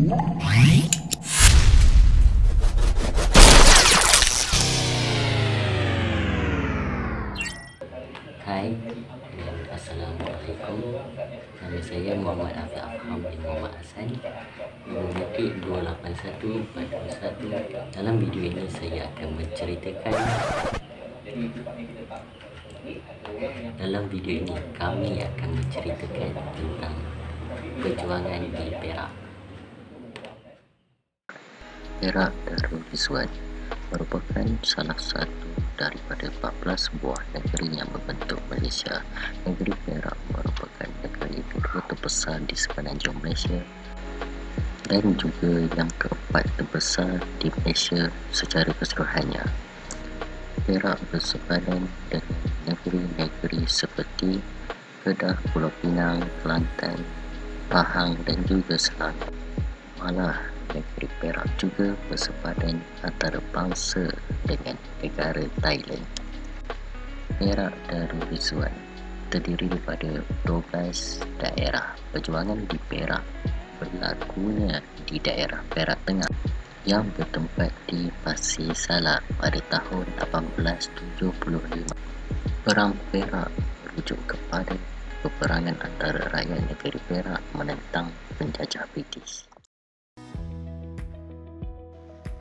Hai, Assalamualaikum. Nama saya Muhammad Afiq Afham bin Muhammad Hassan, Bukit 28141. Dalam video ini saya akan menceritakan kami akan menceritakan tentang perjuangan di Perak. Perak Darul Rizwan merupakan salah satu daripada 14 buah negeri yang membentuk Malaysia. Negeri Perak merupakan negeri kedua terbesar di semenanjung Malaysia dan juga yang keempat terbesar di Malaysia secara keseluruhannya. Perak bersepadan dengan negeri-negeri seperti Kedah, Pulau Pinang, Kelantan, Pahang dan juga Selangor. Malah negeri Perak juga bersepadan antara bangsa dengan negara Thailand. Perak Darul Rizwan terdiri daripada 12 daerah. Perjuangan di Perak berlakunya di daerah Perak Tengah yang bertempat di Pasir Salak pada tahun 1875. Perang Perak merujuk kepada peperangan antara rakyat negeri Perak menentang penjajah British.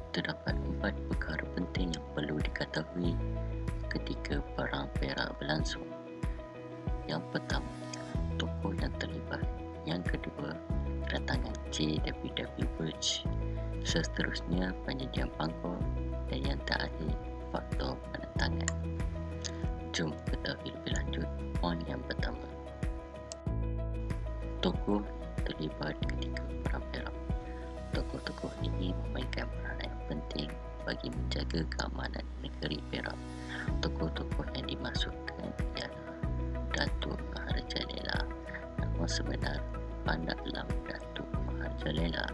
Terdapat 4 perkara penting yang perlu diketahui ketika Perang Perak berlangsung. Yang pertama, tokoh yang terlibat. Yang kedua, kedatangan J.W.W. Birch. Seterusnya, penyajian Bangkok. Dan yang terakhir, faktor penentangan. Jom ketahui lebih lanjut poin yang pertama. Tokoh terlibat ketika Perang Perak. Tokoh-tokoh ini memainkan peranan yang penting bagi menjaga keamanan negeri Perak. Tokoh-tokoh yang dimasukkan ialah Datuk Maharajalela. Nama sebenar Pandap Lam Datuk Maharajalela,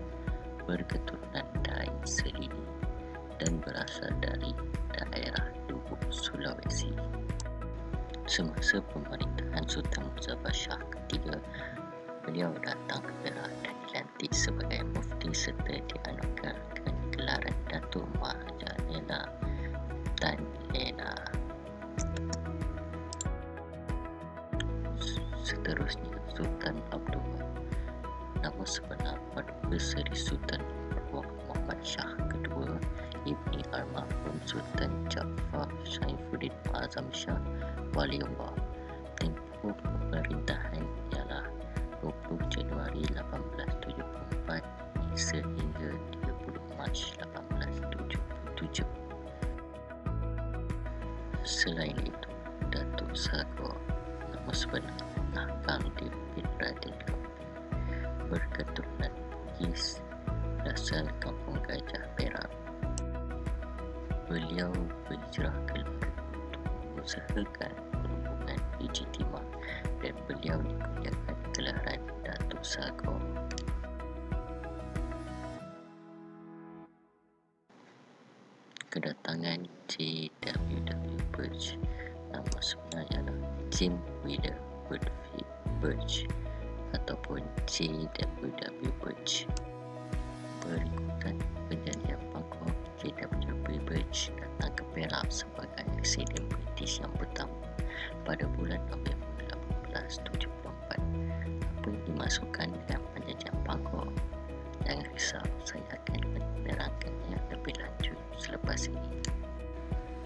berketurunan Dai Selini dan berasal dari daerah Lubuk, Sulawesi. Semasa pemerintahan Sultan Muzaffar Shah ketiga, beliau datang ke Perak dan dilantik sebagai mufti serta dianugerahkan gelaran Datuk Maharajalela Tan Lena. Seterusnya, Sultan Abdullah. Nama sebenar Paduka Seri Sultan Abdullah Muhammad Shah kedua, Ibni Almarhum Sultan Jaafar Saifuddin Azam Shah Waliullah. Tempoh pemerintahan ialah 20 Januari 1874 sehingga 30 Mac 1877. Selain itu, Datuk Sagor, nama sebenar Ahkamdin bin Radin Kampi, berketurunan Bugis, berasal Kampung Gajah Perak. Beliau berhijrah ke London untuk mengusahakan perhubungan biji timah dan beliau dikurniakan gelaran Datuk Sagor. Kedatangan J.W.W. Birch. Nama sebenarnya adalah Jim Wheeler Woodfield Birch ataupun J.W.W. Birch. Berikutan perjanjian Bangkok, J.W.W. Birch datang ke Perak sebagai eksiden British yang pertama pada bulan November 1874. Apa yang dimasukkan dengan perjanjian Bangkok? Jangan risau, saya akan menerangkannya lebih lanjut selepas ini.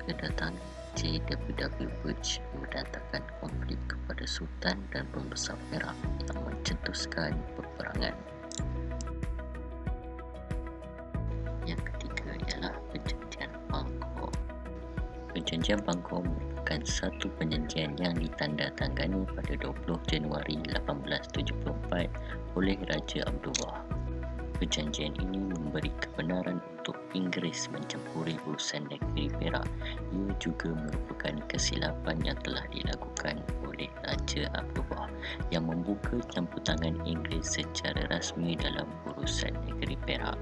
Kedatangan J.W.W. Birch mendatangkan konflik kepada Sultan dan pembesar Perak yang mencetuskan peperangan. Yang ketiga ialah perjanjian Bangkok. Perjanjian Bangkok merupakan satu perjanjian yang ditandatangani pada 20 Januari 1874 oleh Raja Abdullah. Perjanjian ini memberi kebenaran untuk Inggeris mencampuri urusan negeri Perak. Ia juga merupakan kesilapan yang telah dilakukan oleh Raja Abdullah yang membuka campur tangan Inggeris secara rasmi dalam urusan negeri Perak.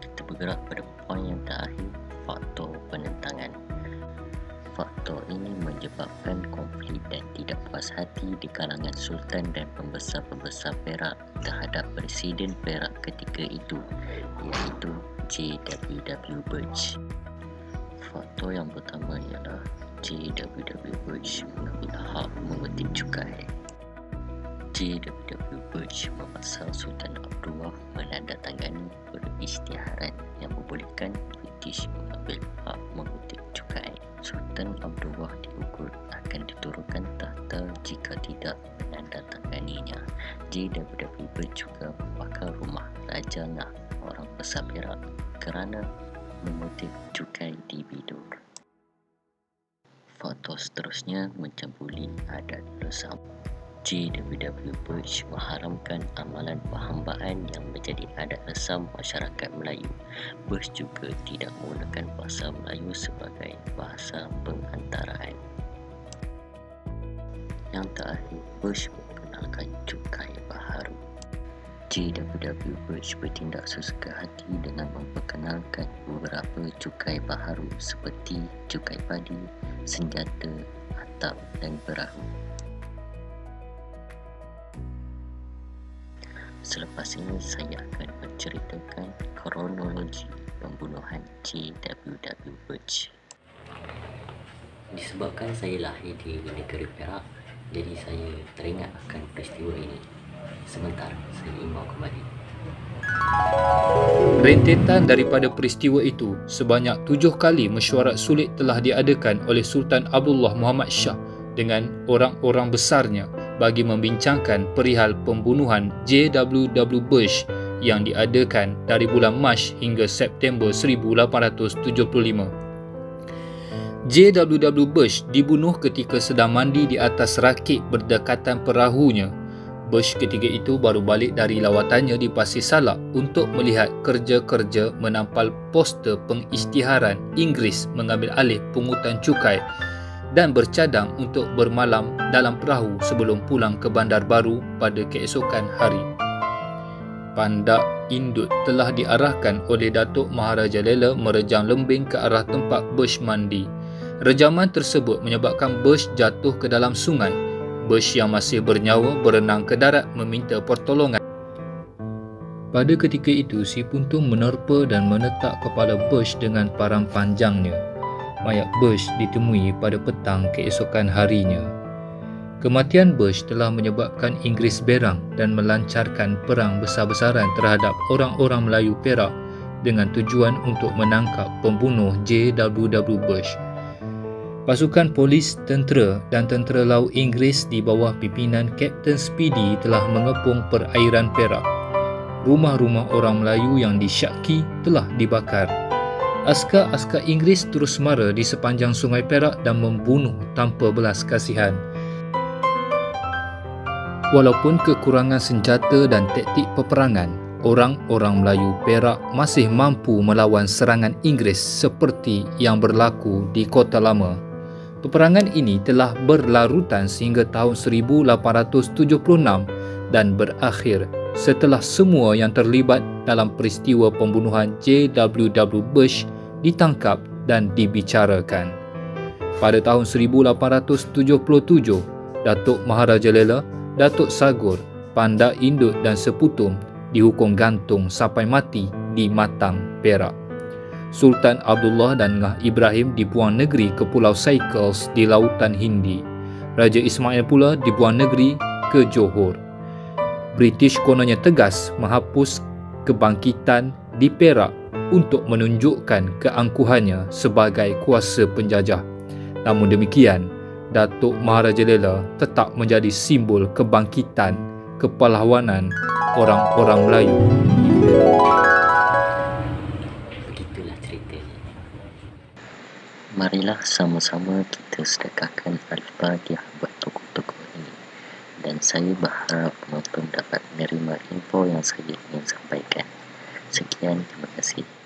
Kita bergerak pada poin yang terakhir, faktor penentangan. Faktor ini menyebabkan konflik dan tidak puas hati di kalangan Sultan dan pembesar-pembesar Perak terhadap Presiden Perak ketika itu, iaitu J.W.W. Birch. Faktor yang pertama ialah J.W.W. Birch mengambil hak mengutip cukai. J.W.W. Birch memaksa Sultan Abdullah menandatangani peristiharan yang membolehkan British mengambil hak mengutip cukai. Sultan Abdullah diukur akan diturunkan tahta jika tidak menandatanganinya. J.W.W. Birch juga membakar rumah Raja Ngah, orang besar Perak, kerana mengutip cukai di Bidur. Faktor seterusnya mencabuli adat lesam. J.W.W. Birch mengharamkan amalan perhambaan yang menjadi adat lesam masyarakat Melayu. Birch juga tidak menggunakan bahasa Melayu sebagai bahasa pengantaraan. Yang terakhir, Birch memperkenalkan cukai baharu. J.W.W. Birch bertindak sesuka hati dengan memperkenalkan beberapa cukai baharu seperti cukai padi, senjata, atap dan perahu. Selepas ini saya akan menceritakan kronologi pembunuhan J.W.W. Birch. Disebabkan saya lahir di negeri Perak, jadi saya teringat akan peristiwa ini. Sebentar, saya imbau kembali. Rentetan daripada peristiwa itu, sebanyak 7 kali mesyuarat sulit telah diadakan oleh Sultan Abdullah Muhammad Shah dengan orang-orang besarnya bagi membincangkan perihal pembunuhan J.W.W. Birch yang diadakan dari bulan Mac hingga September 1875. J.W.W. Birch dibunuh ketika sedang mandi di atas rakit berdekatan perahunya. Birch ketika itu baru balik dari lawatannya di Pasir Salak untuk melihat kerja-kerja menampal poster pengisytiharan Inggeris mengambil alih pungutan cukai dan bercadang untuk bermalam dalam perahu sebelum pulang ke Bandar Baru pada keesokan hari. Pandak indut telah diarahkan oleh Datuk Maharaja Lela merejam lembing ke arah tempat Birch mandi. Rejaman tersebut menyebabkan Birch jatuh ke dalam sungai. Birch yang masih bernyawa berenang ke darat meminta pertolongan. Pada ketika itu, si Puntung menerpa dan menetak kepala Birch dengan parang panjangnya. Mayat Birch ditemui pada petang keesokan harinya. Kematian Birch telah menyebabkan Inggeris berang dan melancarkan perang besar-besaran terhadap orang-orang Melayu Perak dengan tujuan untuk menangkap pembunuh J.W.W. Birch. Pasukan polis, tentera dan tentera laut Inggeris di bawah pimpinan Kapten Speedy telah mengepung perairan Perak. Rumah-rumah orang Melayu yang disyaki telah dibakar. Askar-askar Inggeris terus mara di sepanjang Sungai Perak dan membunuh tanpa belas kasihan. Walaupun kekurangan senjata dan taktik peperangan, orang-orang Melayu Perak masih mampu melawan serangan Inggeris seperti yang berlaku di Kota Lama. Peperangan ini telah berlarutan sehingga tahun 1876 dan berakhir setelah semua yang terlibat dalam peristiwa pembunuhan J.W.W. Birch ditangkap dan dibicarakan. Pada tahun 1877, Datuk Maharaja Lela, Datuk Sagur, Pandak Indut dan Seputum dihukum gantung sampai mati di Matang, Perak. Sultan Abdullah dan Ngah Ibrahim dibuang negeri ke Pulau Cycles di Lautan Hindi. Raja Ismail pula dibuang negeri ke Johor. British kononnya tegas menghapus kebangkitan di Perak untuk menunjukkan keangkuhannya sebagai kuasa penjajah. Namun demikian, Datuk Maharaja Lela tetap menjadi simbol kebangkitan kepahlawanan orang-orang Melayu. Begitulah ceritanya. Marilah sama-sama kita sedekahkan Alifah di buat tokoh-tokoh ini. Dan saya berharap penonton dapat menerima info yang saya ingin sampaikan. Sekian, terima kasih.